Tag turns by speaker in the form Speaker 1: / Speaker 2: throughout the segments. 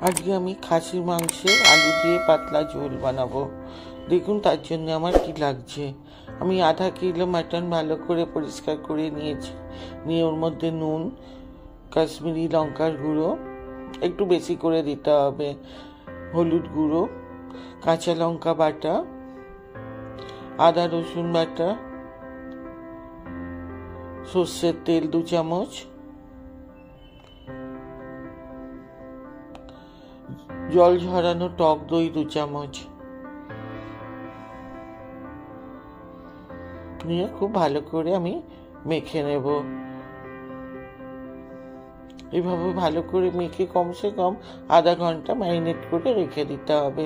Speaker 1: আজকে আমি খাসির মাংসের আলু দিয়ে পাতলা ঝোল বানাবো। দেখুন তার জন্য আমার কি লাগছে। আমি আধা কিলো মাটন ভালো করে পরিষ্কার করে নিয়েছি। নিয়ে ওর মধ্যে নুন, কাশ্মীরি লঙ্কার গুঁড়ো একটু বেশি করে দিতে হবে, হলুদ গুঁড়ো, কাঁচা লঙ্কা বাটা, আদা রসুন বাটা, সর্ষের তেল 2 চামচ, জল ঝরানো টক দই 2 চামচ নিয়ে খুব ভালো করে আমি মেখে নেব। এইভাবে ভালো করে মেখে কমসে কম আধা ঘন্টা ম্যারিনেট করে রেখে দিতে হবে।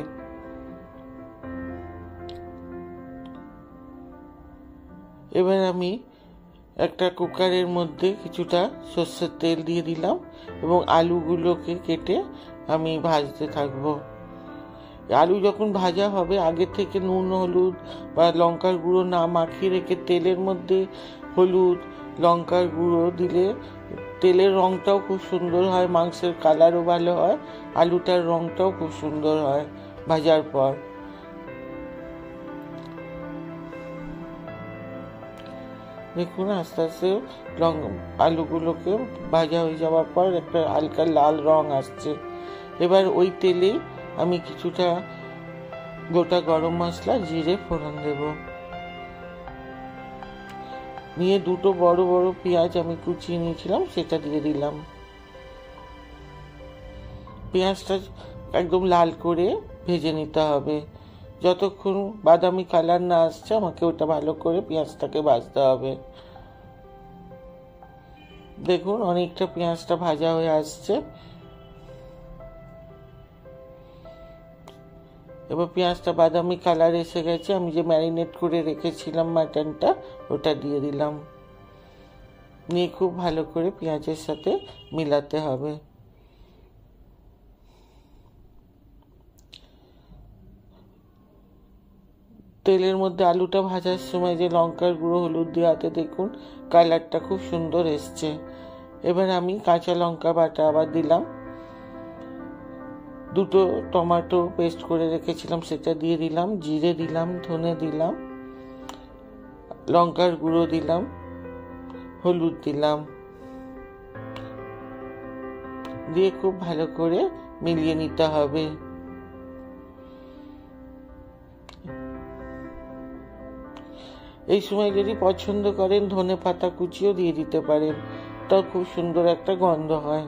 Speaker 1: এবার আমি একটা কুকারের মধ্যে কিছুটা সর্ষের তেল দিয়ে দিলাম এবং আলুগুলোকে কেটে আমি ভাজতে থাকবো। আলু যখন ভাজা হবে আগে থেকে নুন হলুদ বা লঙ্কার গুঁড়ো না মাখিয়ে রেখে তেলের মধ্যে হলুদ লঙ্কার গুঁড়ো দিলে তেলের রঙটাও খুব সুন্দর হয়, মাংসের কালারও ভালো হয়, আলুটার রঙটাও খুব সুন্দর হয় ভাজার পর। দেখুন আস্তে আস্তে আলুগুলোকে ভাজা হয়ে যাওয়ার পর একটা হালকা লাল রং আসছে। এবার ওই তেলেই আমি কিছুটা গোটা গরম মশলা জিরে ফোড়ন দেব। নিয়ে দুটো বড় বড় পেঁয়াজ আমি কুচিয়ে নিয়েছিলাম সেটা দিয়ে দিলাম। পেঁয়াজটা একদম লাল করে ভেজে নিতে হবে। যতক্ষণ বাদামি কালার না আসছে আমাকে ওটা ভালো করে পেঁয়াজটাকে ভাজতে হবে। দেখুন অনেকটা পেঁয়াজটা ভাজা হয়ে আসছে। এবার পেঁয়াজটা বাদামি কালার এসে গেছে। আমি যে ম্যারিনেট করে রেখেছিলাম মাটনটা ওটা দিয়ে দিলাম। নিয়ে খুব ভালো করে পেঁয়াজের সাথে মিলাতে হবে। তেলের মধ্যে আলুটা ভাজার সময় যে লঙ্কার গুঁড়ো হলুদ দেওয়াতে দেখুন কালারটা খুব সুন্দর এসছে। এবার আমি কাঁচা লঙ্কা বাটা আবার দিলাম, দুটো টমেটো পেস্ট করে রেখেছিলাম সেটা দিয়ে দিলাম, জিরে দিলাম, ধনে দিলাম, লঙ্কার গুঁড়ো দিলাম, হলুদ দিলাম, দিয়ে খুব ভালো করে মিলিয়ে নিতে হবে। এই সময় যদি পছন্দ করেন ধনে পাতা কুচিও দিয়ে দিতে পারেন, তাও খুব সুন্দর একটা গন্ধ হয়।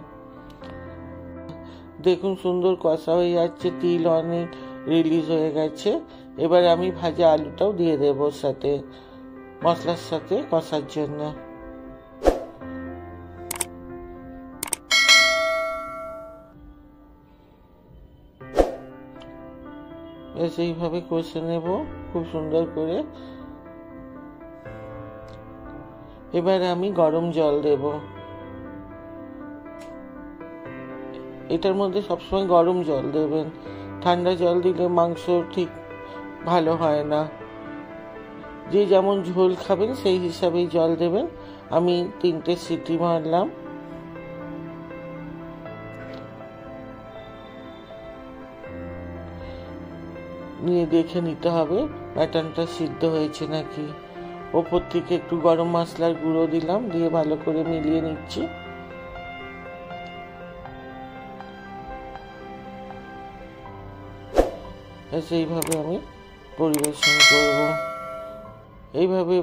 Speaker 1: দেখুন সুন্দর কষা হয়ে যাচ্ছে, তেল অনেক রিলিজ হয়ে গেছে। এবার আমি ভাজা আলুটাও দিয়ে দেবো সাথে মশলার সাথে কষার জন্য। বেশ এইভাবে কষে নেব খুব সুন্দর করে। এবার আমি গরম জল দেব। এটার মধ্যে সবসময় গরম জল দেবেন, ঠান্ডা জল দিলে মাংস ঠিক ভালো হয় না। যে যেমন ঝোল খাবেন সেই হিসাবেই জল দেবেন। আমি 3টে সিটি মারলাম। নিয়ে দেখে নিতে হবে মাটনটা সিদ্ধ হয়েছে নাকি। ওপর থেকে একটু গরম মশলার গুঁড়ো দিলাম, দিয়ে ভালো করে মিলিয়ে নিচ্ছি। সেইভাবে আমি পরিবেশন করব। এইভাবে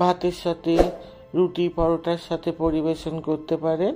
Speaker 1: ভাতের সাথে রুটি পরোটার সাথে পরিবেশন করতে পারেন।